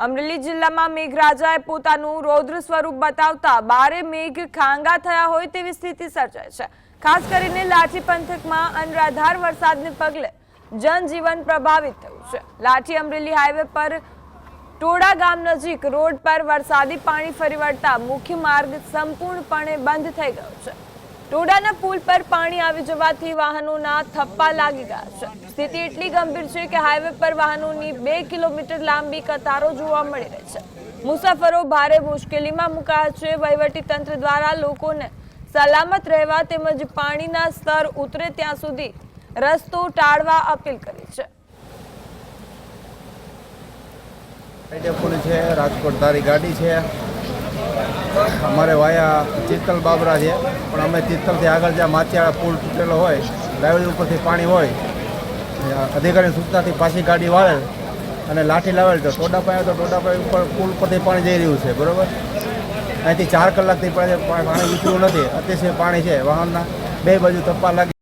અમરેલી જિલ્લામાં મેઘરાજાએ પોતાનું રૌદ્ર સ્વરૂપ બતાવતા બારે મેઘ ખાંગા થયા હોય તેવી સ્થિતિ સર્જાઈ છે। ખાસ કરીને લાઠી પંથકમાં અનરાધાર વરસાદને પગલે જનજીવન પ્રભાવિત થયું છે। લાઠી અમરેલી હાઈવે પર ટોડા ગામ નજીક રોડ પર વરસાદી પાણી ફરી વળતા મુખ્ય માર્ગ સંપૂર્ણપણે બંધ થઈ ગયો છે। ટોડાના પુલ પર પાણી આવી જવાથી વાહનોના થપ્પા લાગી ગયા છે। સ્થિતિ એટલી ગંભીર છે કે હાઈવે પર વાહનોની 2 કિલોમીટર લાંબી કતારો જોવા મળી રહી છે। મુસાફરો ભારે મુશ્કેલીમાં મુકાયા છે। વહીવટી તંત્ર દ્વારા લોકોને સલામત રહેવા તેમજ પાણીના સ્તર ઉતરે ત્યાં સુધી રસ્તો ટાળવા અપીલ કરી છે। રાજકોટ તારી ગાડી છે। અમારે વાયા ચિત્તલ બાબરા છે, પણ અમે ચિત્તલથી આગળ જ્યાં માચિયાળા પુલ તૂટેલો હોય, ડાયવરી ઉપરથી પાણી હોય, અધિકારીની સૂચનાથી પાછી ગાડી વાળેલ અને લાઠી લાવેલ તો ટોડાપાઈ ઉપર પુલ પરથી પાણી જઈ રહ્યું છે, બરાબર। અહીંથી 4 કલાકથી પાણી વિતર્યું નથી, અતિશય પાણી છે, વાહનના બે બાજુ થપ્પા લાગી।